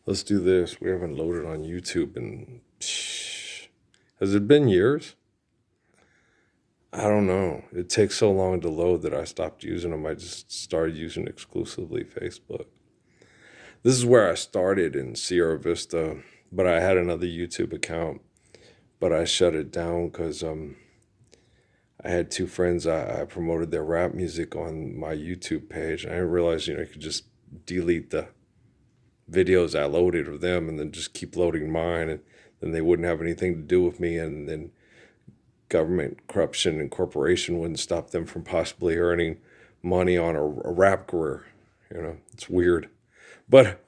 Let's do this. We haven't loaded on YouTube in. Has it been years? I don't know. It takes so long to load that I stopped using them. I just started using exclusively Facebook. This is where I started in Sierra Vista, but I had another YouTube account, but I shut it down because I had two friends. I promoted their rap music on my YouTube page, and I didn't realize I could just delete the videos I loaded of them and then just keep loading mine, and then they wouldn't have anything to do with me, and then government corruption and corporation wouldn't stop them from possibly earning money on a rap career. It's weird, but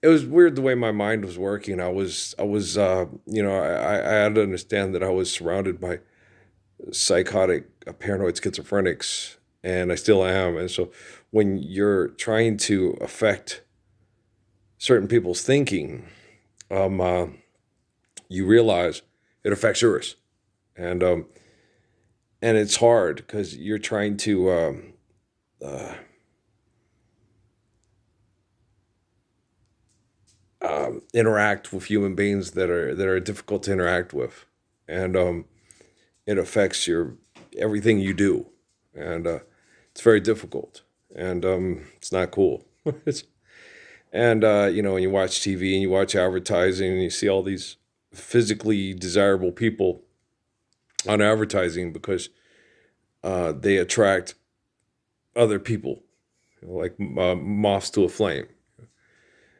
it was weird the way my mind was working. I had to understand that I was surrounded by psychotic, paranoid schizophrenics, and I still am. And so when you're trying to affect certain people's thinking, you realize it affects yours, and and it's hard because you're trying to interact with human beings that are difficult to interact with, and it affects your everything you do, and it's very difficult, and it's not cool. it's And when you watch TV and you watch advertising and you see all these physically desirable people on advertising because they attract other people, like moths to a flame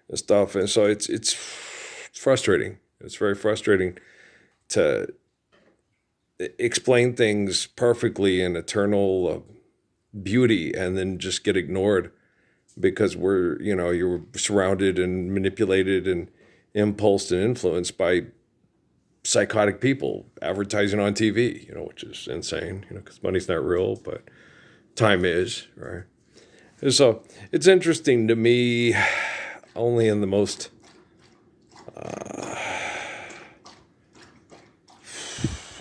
and stuff. And so it's frustrating. It's very frustrating to explain things perfectly in eternal beauty and then just get ignored because you're surrounded and manipulated and impulsed and influenced by psychotic people advertising on TV, which is insane, because money's not real, but time is, right? And so it's interesting to me only in the most,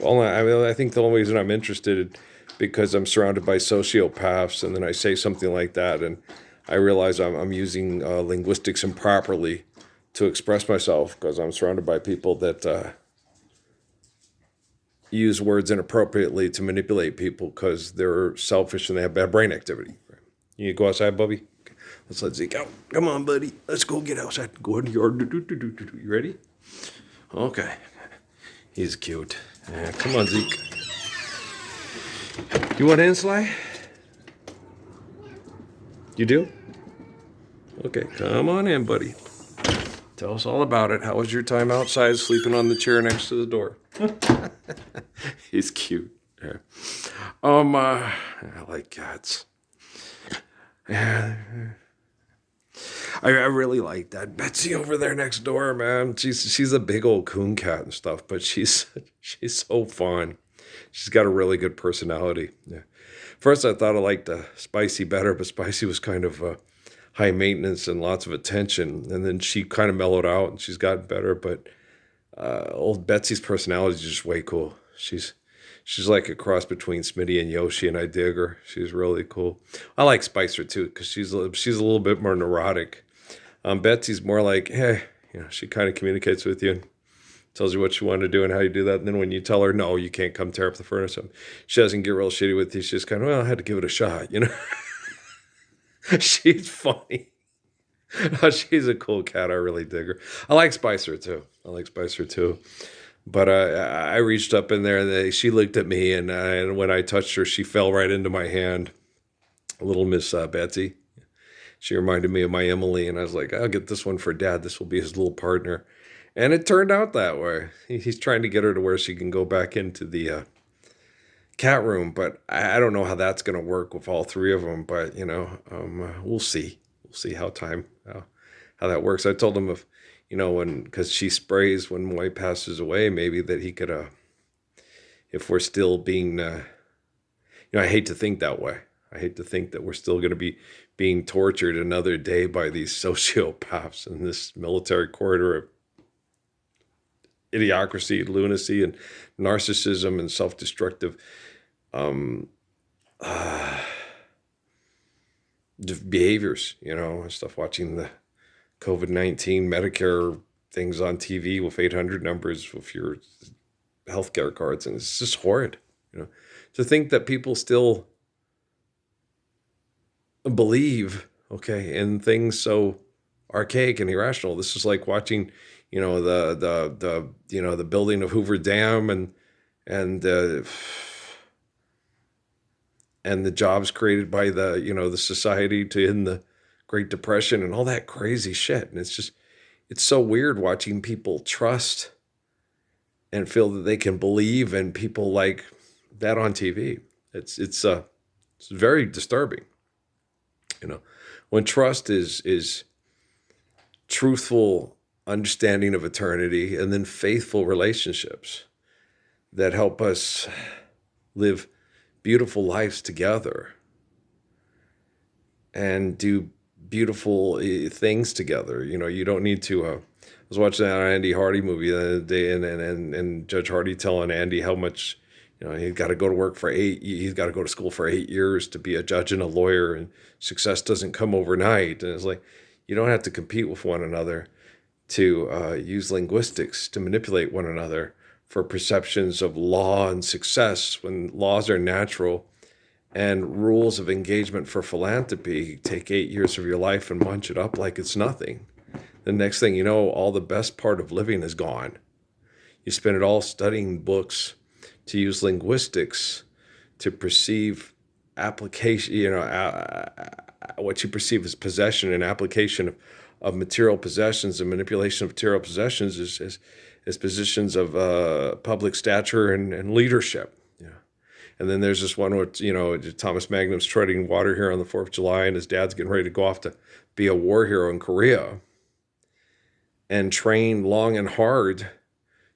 I think the only reason I'm interested because I'm surrounded by sociopaths, and then I say something like that, and I realize I'm using linguistics improperly to express myself because I'm surrounded by people that use words inappropriately to manipulate people because they're selfish and they have bad brain activity. You go outside, Bubby? Okay. Let's let Zeke out. Come on, buddy. Let's go get outside. Go in the yard. You ready? Okay. He's cute. Yeah, come on, Zeke. You want in, Sly? You do? Okay, come on in, buddy. Tell us all about it. How was your time outside sleeping on the chair next to the door? He's cute. Yeah. I like cats. Yeah. I really like that Betsy over there next door, man. She's a big old coon cat and stuff, but she's so fun. She's got a really good personality. Yeah. First, I thought I liked Spicy better, but Spicy was kind of high maintenance and lots of attention. And then she kind of mellowed out and she's gotten better. But old Betsy's personality is just way cool. She's like a cross between Smitty and Yoshi, and I dig her. She's really cool. I like Spicer too because she's a little bit more neurotic. Betsy's more like, hey, she kind of communicates with you and tells you what you want to do and how you do that. And then when you tell her, no, you can't come tear up the furnace, she doesn't get real shitty with you. She's just kind of, well, I had to give it a shot, She's funny. She's a cool cat. I really dig her. I like Spicer too. But I reached up in there and she looked at me, and when I touched her, she fell right into my hand. Little Miss Betsy. She reminded me of my Emily, and I was like, I'll get this one for Dad. This will be his little partner. And it turned out that way. He's trying to get her to where she can go back into the cat room, but I don't know how that's going to work with all three of them. But we'll see. We'll see how that works. I told him because she sprays when Moy passes away, maybe that he could, if we're still being, I hate to think that way. I hate to think that we're still going to be being tortured another day by these sociopaths in this military corridor of idiocracy, lunacy, and narcissism and self-destructive behaviors, and stuff. Watching COVID-19 Medicare things on TV with 800 numbers with your healthcare cards, and it's just horrid, you know, to think that people still believe, okay, in things so archaic and irrational. This is like watching, the building of Hoover Dam and and the jobs created by the society to end the Great Depression and all that crazy shit. And it's so weird watching people trust and feel that they can believe in people like that on TV. It's very disturbing, you know, when trust is truthful understanding of eternity and then faithful relationships that help us live beautiful lives together and do beautiful things together. You know, you don't need to. I was watching that Andy Hardy movie the other day, and Judge Hardy telling Andy how much, he's got to go to work for he's got to go to school for 8 years to be a judge and a lawyer, and success doesn't come overnight. And it's like, you don't have to compete with one another to use linguistics to manipulate one another for perceptions of law and success when laws are natural and rules of engagement for philanthropy take 8 years of your life and munch it up like it's nothing. The next thing you know, all the best part of living is gone. You spend it all studying books to use linguistics to perceive application, what you perceive as possession and application of material possessions and manipulation of material possessions as positions of public stature and leadership. And then there's this one where, Thomas Magnum's treading water here on the 4th of July, and his dad's getting ready to go off to be a war hero in Korea and train long and hard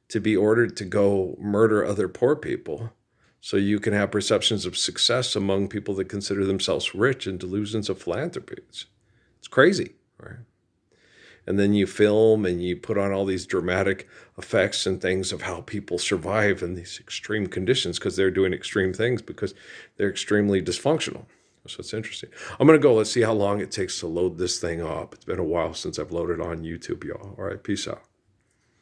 to be ordered to go murder other poor people so you can have perceptions of success among people that consider themselves rich and delusions of philanthropy. It's crazy, right? And then you film and you put on all these dramatic effects and things of how people survive in these extreme conditions because they're doing extreme things because they're extremely dysfunctional. So it's interesting. I'm going to go. Let's see how long it takes to load this thing up. It's been a while since I've loaded on YouTube, y'all. All right, peace out.